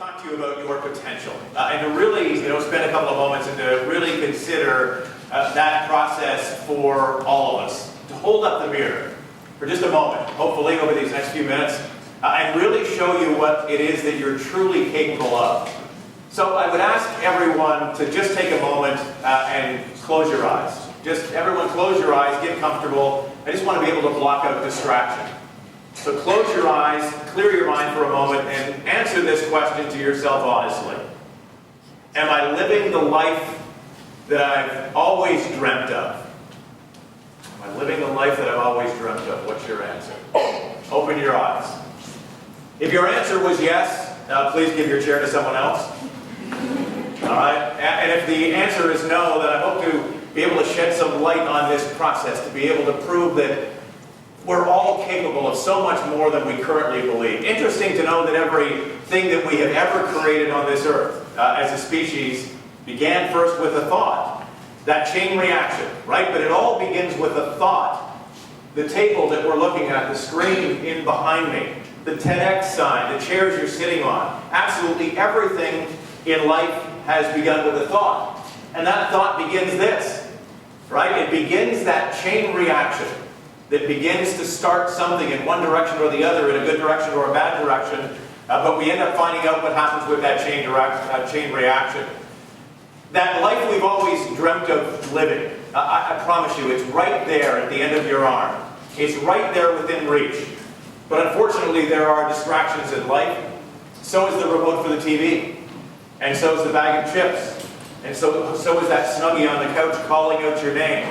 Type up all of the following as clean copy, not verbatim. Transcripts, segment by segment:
talk to you about your potential and to really, spend a couple of moments and to really consider that process for all of us. To hold up the mirror for just a moment, hopefully over these next few minutes, and really show you what it is that you're truly capable of. So I would ask everyone to just take a moment and close your eyes. Just everyone close your eyes, get comfortable. I just want to be able to block out distraction. So close your eyes, clear your mind for a moment, and answer this question to yourself honestly. Am I living the life that I've always dreamt of? Am I living the life that I've always dreamt of? What's your answer? Open your eyes. If your answer was yes, please give your chair to someone else. All right? And if the answer is no, then I hope to be able to shed some light on this process, to be able to prove that we're all capable of so much more than we currently believe. Interesting to know that everything that we have ever created on this earth as a species began first with a thought. That chain reaction, right? But it all begins with a thought. The table that we're looking at, the screen in behind me, the TEDx sign, the chairs you're sitting on, absolutely everything in life has begun with a thought. And that thought begins this, right? It begins that chain reaction that begins to start something in one direction or the other, in a good direction or a bad direction, but we end up finding out what happens with that chain reaction. That life we've always dreamt of living, I promise you, it's right there at the end of your arm. It's right there within reach. But unfortunately, there are distractions in life. So is the remote for the TV. And so is the bag of chips. And so is that Snuggie on the couch calling out your name.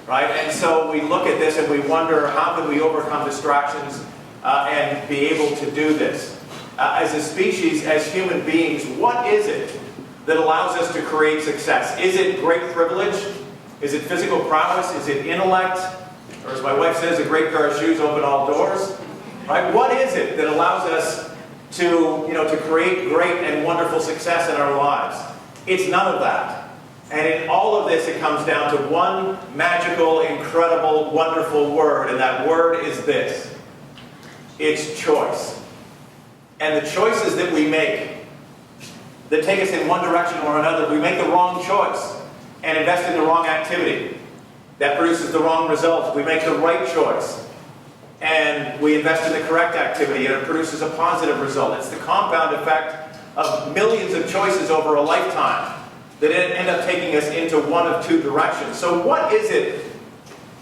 Right? And so we look at this and we wonder, how can we overcome distractions and be able to do this? As a species, as human beings, what is it that allows us to create success? Is it great privilege? Is it physical prowess? Is it intellect? Or as my wife says, a great pair of shoes open all doors? Right? What is it that allows us to create great and wonderful success in our lives? It's none of that. And in all of this, it comes down to one magical, incredible, wonderful word, and that word is this. It's choice. And the choices that we make that take us in one direction or another, we make the wrong choice and invest in the wrong activity. That produces the wrong result. We make the right choice and we invest in the correct activity and it produces a positive result. It's the compound effect of millions of choices over a lifetime that end up taking us into one of two directions. So what is it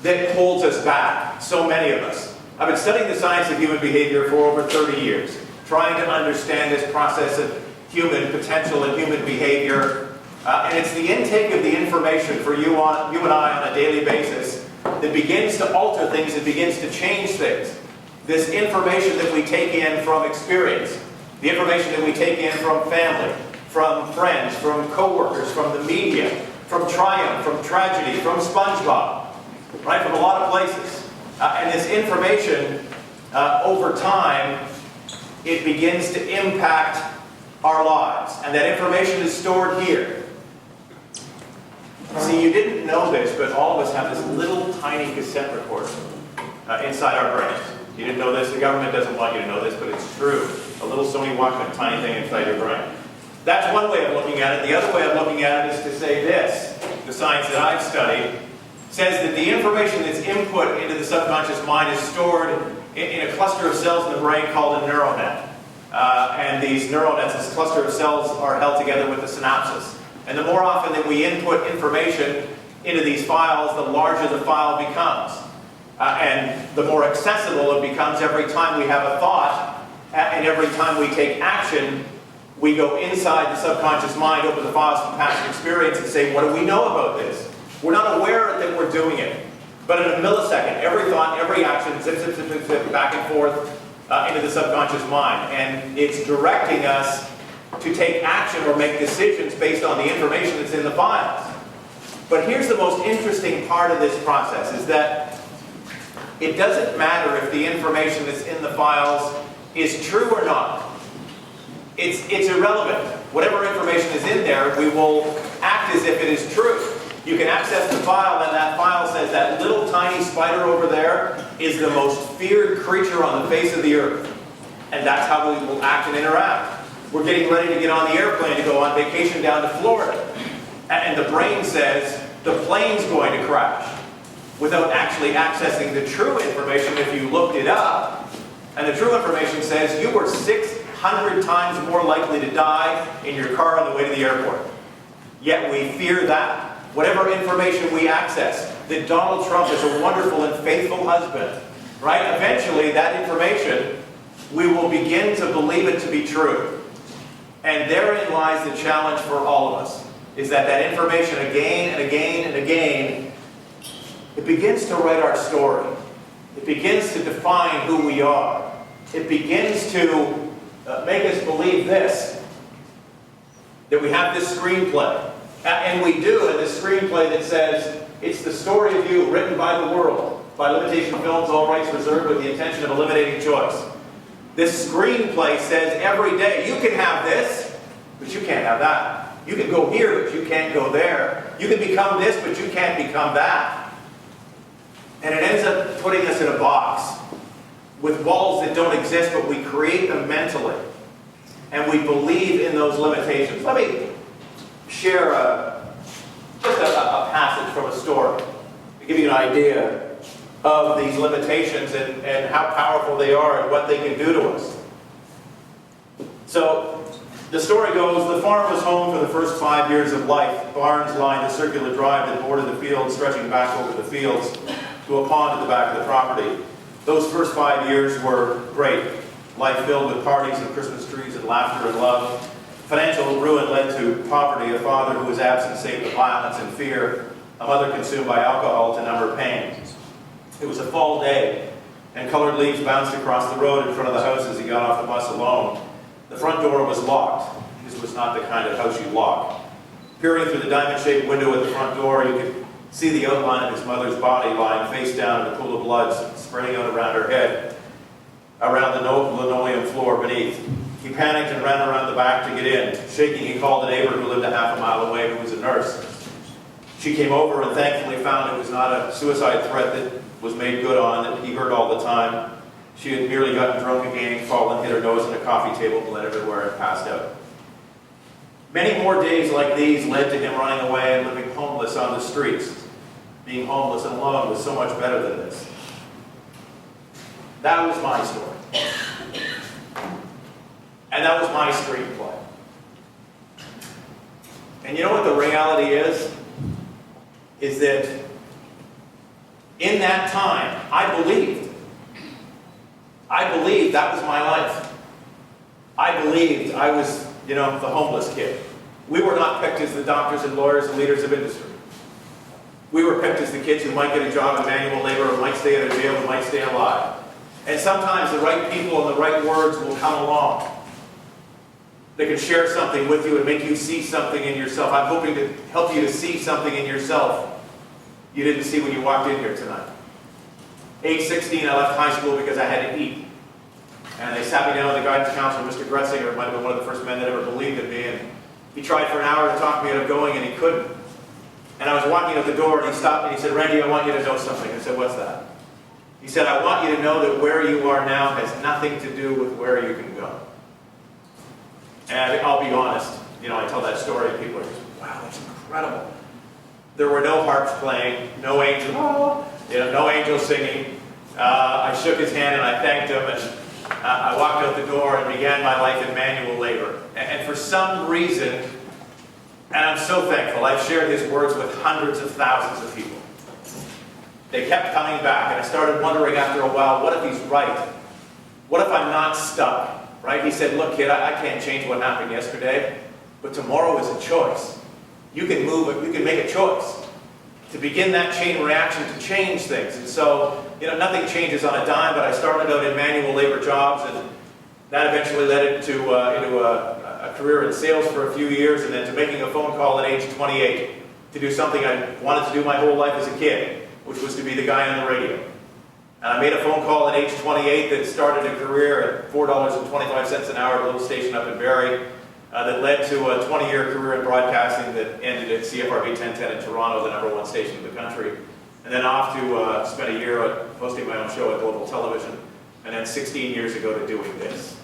that holds us back, so many of us? I've been studying the science of human behavior for over 30 years, trying to understand this process of human potential and human behavior. And it's the intake of the information for you and I on a daily basis that begins to alter things, that begins to change things. This information that we take in from experience, the information that we take in from family, from friends, from co-workers, from the media, from Triumph, from tragedy, from SpongeBob, right? From a lot of places. And this information, over time, it begins to impact our lives. And that information is stored here. See, you didn't know this, but all of us have this little tiny cassette recorder inside our brains. You didn't know this, the government doesn't want you to know this, but it's true. A little Sony Walkman, tiny thing inside your brain. That's one way of looking at it. The other way of looking at it is to say this. The science that I've studied says that the information that's input into the subconscious mind is stored in a cluster of cells in the brain called a neural net. And these neural nets, this cluster of cells, are held together with a synapses. And the more often that we input information into these files, the larger the file becomes. And the more accessible it becomes every time we have a thought, and every time we take action. We go inside the subconscious mind, open the files from past experience and say, what do we know about this? We're not aware that we're doing it. But in a millisecond, every thought, every action, zip, zip, zip, zip, zip, back and forth into the subconscious mind. And it's directing us to take action or make decisions based on the information that's in the files. But here's the most interesting part of this process, is that it doesn't matter if the information that's in the files is true or not. It's irrelevant. Whatever information is in there, we will act as if it is true. You can access the file, and that file says that little tiny spider over there is the most feared creature on the face of the earth. And that's how we will act and interact. We're getting ready to get on the airplane to go on vacation down to Florida. And the brain says the plane's going to crash without actually accessing the true information if you looked it up. And the true information says you were 600 times more likely to die in your car on the way to the airport. Yet we fear that. Whatever information we access, that Donald Trump is a wonderful and faithful husband, right? Eventually, that information, we will begin to believe it to be true. And therein lies the challenge for all of us, is that that information again and again and again, it begins to write our story. It begins to define who we are. It begins to make us believe this, that we have this screenplay. And we do, in this screenplay that says, it's the story of you written by the world, by Limitation Films, all rights reserved, with the intention of eliminating choice. This screenplay says every day, you can have this, but you can't have that. You can go here, but you can't go there. You can become this, but you can't become that. And it ends up putting us in a box with walls that don't exist, but we create them mentally. And we believe in those limitations. Let me share just a passage from a story to give you an idea of these limitations and how powerful they are and what they can do to us. So, the story goes, the farm was home for the first 5 years of life. Barns lined the circular drive that bordered the field, stretching back over the fields to a pond at the back of the property. Those first 5 years were great. Life filled with parties and Christmas trees and laughter and love. Financial ruin led to poverty, a father who was absent save to violence and fear, a mother consumed by alcohol to numb her pain. It was a fall day, and colored leaves bounced across the road in front of the house as he got off the bus alone. The front door was locked. This was not the kind of house you lock. Peering through the diamond-shaped window at the front door, you could see the outline of his mother's body lying face down in a pool of blood spreading out around her head, around the linoleum floor beneath. He panicked and ran around the back to get in. Shaking, he called a neighbor who lived a half a mile away, who was a nurse. She came over and thankfully found it was not a suicide threat that was made good on, that he heard all the time. She had merely gotten drunk again, fallen, hit her nose on a coffee table, bled everywhere, and passed out. Many more days like these led to him running away and living homeless on the streets. Being homeless and alone was so much better than this. That was my story. And that was my screenplay. And you know what the reality is? Is that in that time, I believed that was my life. I believed I was, the homeless kid. We were not picked as the doctors and lawyers and leaders of industry. We were picked as the kids who might get a job in manual labor, or might stay out of jail, or might stay alive. And sometimes the right people and the right words will come along. They can share something with you and make you see something in yourself. I'm hoping to help you to see something in yourself you didn't see when you walked in here tonight. Age 16, I left high school because I had to eat. And they sat me down with the guidance counselor, Mr. Gretzinger, might have been one of the first men that ever believed in me. And he tried for an hour to talk me out of going, and he couldn't. And I was walking out the door, and he stopped me and he said, "Randy, I want you to know something." I said, "What's that?" He said, "I want you to know that where you are now has nothing to do with where you can go." And I'll be honest, I tell that story and people are just, wow, that's incredible. There were no harps playing, no angels, no angels singing. I shook his hand and I thanked him, and I walked out the door and began my life in manual labor. And for some reason, and I'm so thankful, I've shared his words with hundreds of thousands of people. They kept coming back, and I started wondering after a while, what if he's right? What if I'm not stuck? Right? He said, "Look, kid, I can't change what happened yesterday, but tomorrow is a choice. You can move it, you can make a choice to begin that chain reaction to change things." And so, nothing changes on a dime, but I started out in manual labor jobs, and that eventually led into a career in sales for a few years, and then to making a phone call at age 28 to do something I wanted to do my whole life as a kid, which was to be the guy on the radio. And I made a phone call at age 28 that started a career at $4.25 an hour at a little station up in Barrie that led to a 20-year career in broadcasting that ended at CFRB 1010 in Toronto, the #1 station in the country. And then off to spend a year hosting my own show at Global Television, and then 16 years ago to doing this.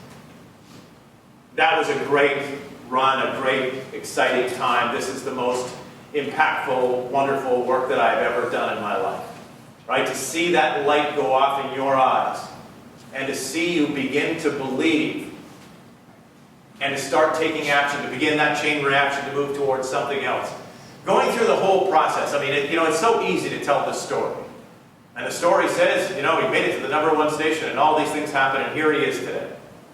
That was a great run, a great, exciting time. This is the most impactful, wonderful work that I've ever done in my life. Right? To see that light go off in your eyes, and to see you begin to believe, and to start taking action, to begin that chain reaction to move towards something else. Going through the whole process, I mean, it's so easy to tell this story. And the story says, he made it to the #1 station, and all these things happened, and here he is today.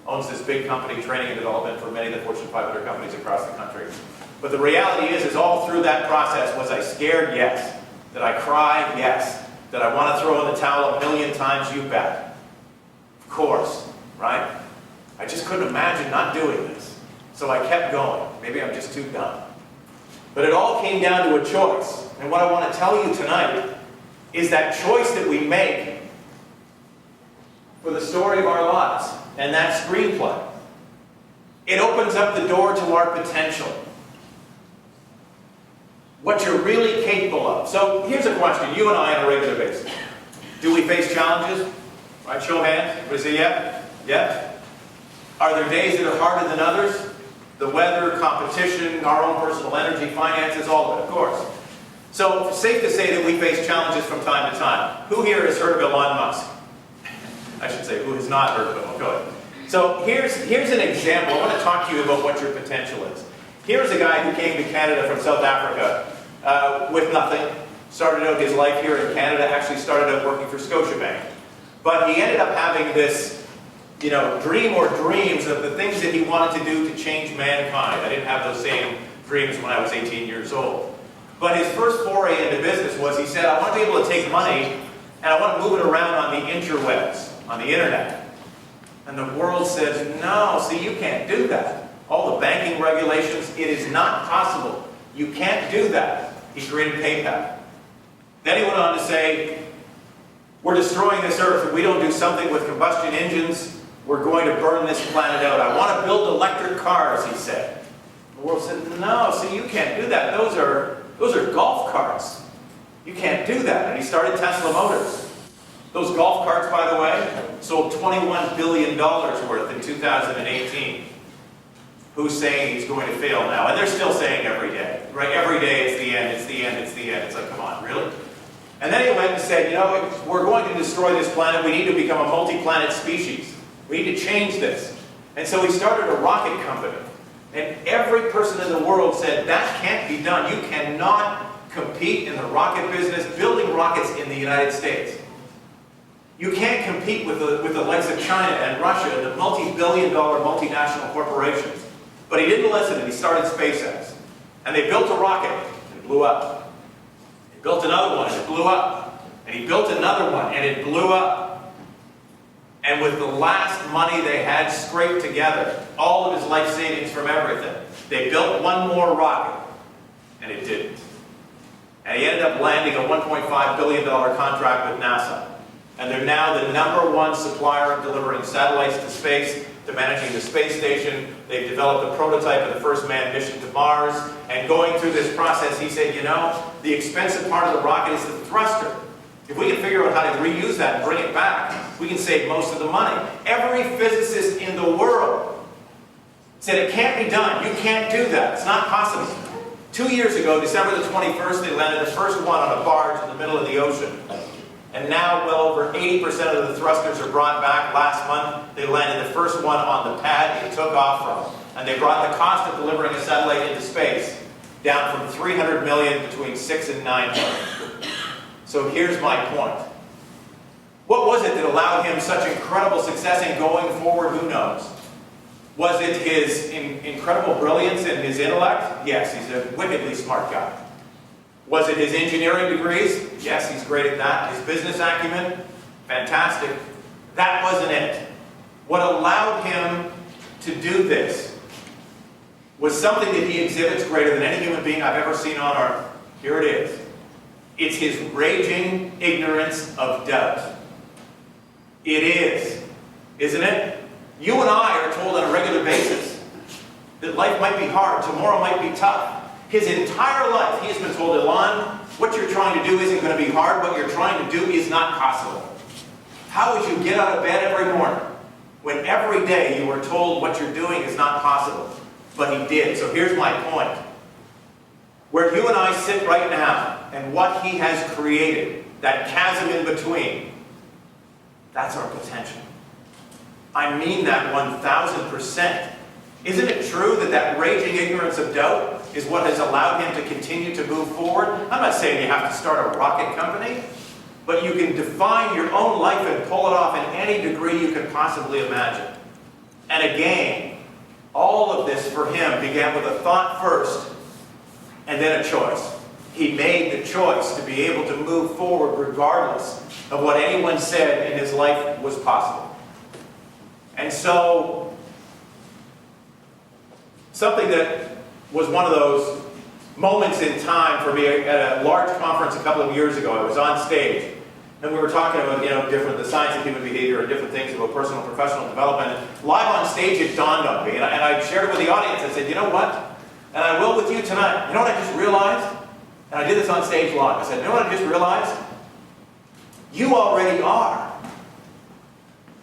Owns this big company, training and development for many of the Fortune 500 companies across the country. But the reality is all through that process, was I scared? Yes. Did I cry? Yes. Did I want to throw in the towel a million times? You bet. Of course, right? I just couldn't imagine not doing this. So I kept going. Maybe I'm just too dumb. But it all came down to a choice. And what I want to tell you tonight is that choice that we make for the story of our lives, and that screenplay. It opens up the door to our potential. What you're really capable of. So here's a question, you and I on a regular basis. Do we face challenges? Right, show of hands. Everybody say yeah? Yeah? Are there days that are harder than others? The weather, competition, our own personal energy, finances, all of it, of course. So it's safe to say that we face challenges from time to time. Who here has heard of Elon Musk? I should say, who has not heard of him? I'll go ahead. So here's an example. I want to talk to you about what your potential is. Here's a guy who came to Canada from South Africa with nothing. Started out his life here in Canada, actually started out working for Scotiabank. But he ended up having this dream or dreams of the things that he wanted to do to change mankind. I didn't have those same dreams when I was 18 years old. But his first foray into business was, he said, I want to be able to take money and I want to move it around on the interwebs, on the internet. And the world says, no, see, you can't do that. All the banking regulations, it is not possible. You can't do that. He created PayPal. Then he went on to say, we're destroying this earth. If we don't do something with combustion engines, we're going to burn this planet out. I want to build electric cars, he said. The world said, no, see, you can't do that. Those are golf carts. You can't do that. And he started Tesla Motors. Those golf carts, by the way, sold $21 billion worth in 2018. Who's saying he's going to fail now? And they're still saying every day, right? Every day it's the end, it's the end, it's the end. It's like, come on, really? And then he went and said, if we're going to destroy this planet, we need to become a multi-planet species. We need to change this. And so he started a rocket company. And every person in the world said, that can't be done. You cannot compete in the rocket business, building rockets in the United States. You can't compete with the likes of China and Russia and the multi-billion-dollar multinational corporations. But he didn't listen, and he started SpaceX. And they built a rocket, and it blew up. He built another one, and it blew up. And he built another one, and it blew up. And with the last money they had scraped together, all of his life savings from everything, they built one more rocket, and it didn't. And he ended up landing a $1.5 billion contract with NASA. And they're now the #1 supplier of delivering satellites to space, to managing the space station. They've developed a prototype of the first manned mission to Mars. And going through this process, he said, the expensive part of the rocket is the thruster. If we can figure out how to reuse that and bring it back, we can save most of the money. Every physicist in the world said it can't be done. You can't do that. It's not possible. 2 years ago, December the 21st, they landed the first one on a barge in the middle of the ocean. And now well over 80% of the thrusters are brought back. Last month, they landed the first one on the pad it took off from. And they brought the cost of delivering a satellite into space down from $300 million between $6 and $9 million. So here's my point. What was it that allowed him such incredible success in going forward? Who knows? Was it his incredible brilliance and his intellect? Yes, he's a wickedly smart guy. Was it his engineering degrees? Yes, he's great at that. His business acumen? Fantastic. That wasn't it. What allowed him to do this was something that he exhibits greater than any human being I've ever seen on earth. Here it is. It's his raging ignorance of doubt. It is, isn't it? You and I are told on a regular basis that life might be hard, tomorrow might be tough. His entire life, he has been told, Elon, what you're trying to do isn't going to be hard. What you're trying to do is not possible. How would you get out of bed every morning? when every day you were told what you're doing is not possible. But he did. So here's my point. Where you and I sit right now, and what he has created, that chasm in between, that's our potential. I mean that 1,000%. Isn't it true that that raging ignorance of doubt is what has allowed him to continue to move forward? I'm not saying you have to start a rocket company, but you can define your own life and pull it off in any degree you can possibly imagine. And again, all of this for him began with a thought first, and then a choice. He made the choice to be able to move forward regardless of what anyone said in his life was possible. And so, something that was one of those moments in time for me at a large conference a couple of years ago. I was on stage, and we were talking about, the science of human behavior and different things about personal and professional development. And live on stage, it dawned on me, and I shared it with the audience. I said, you know what? And I will with you tonight. You know what I just realized? And I did this on stage live. I said, you know what I just realized? You already are.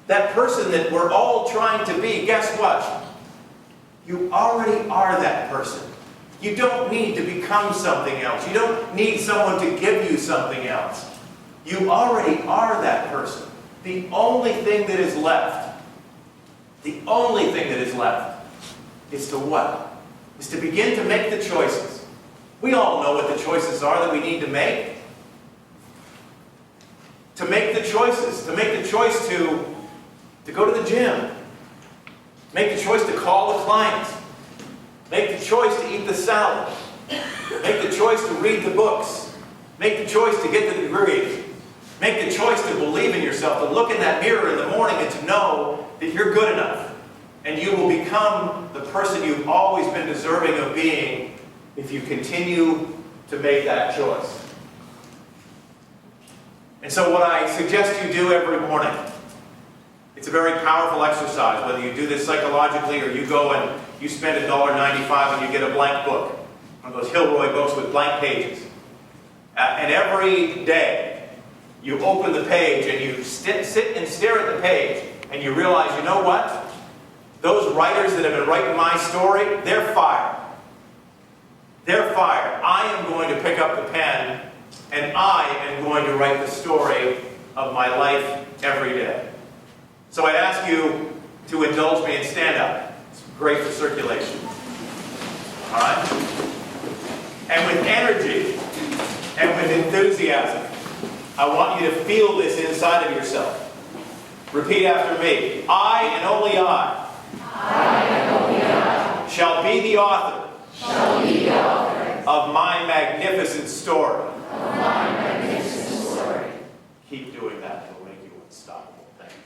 That person that we're all trying to be, guess what? You already are that person. You don't need to become something else. You don't need someone to give you something else. You already are that person. The only thing that is left, is to what? Is to begin to make the choices. We all know what the choices are that we need to make. To make the choices. To make the choice to go to the gym. Make the choice to call the client. Make the choice to eat the salad. Make the choice to read the books. Make the choice to get the degree. Make the choice to believe in yourself, to look in that mirror in the morning and to know that you're good enough. And you will become the person you've always been deserving of being if you continue to make that choice. And so what I suggest you do every morning, it's a very powerful exercise, whether you do this psychologically or you go and you spend $1.95 and you get a blank book, one of those Hilroy books with blank pages. And every day you open the page and you sit and stare at the page and you realize, you know what? Those writers that have been writing my story, they're fired. They're fired. I am going to pick up the pen and I am going to write the story of my life every day. So I'd ask you to indulge me and stand up. It's great for circulation. All right? And with energy and with enthusiasm, I want you to feel this inside of yourself. Repeat after me. I and only I shall be the author of my magnificent story. Keep doing that. It'll make you unstoppable. Thank you.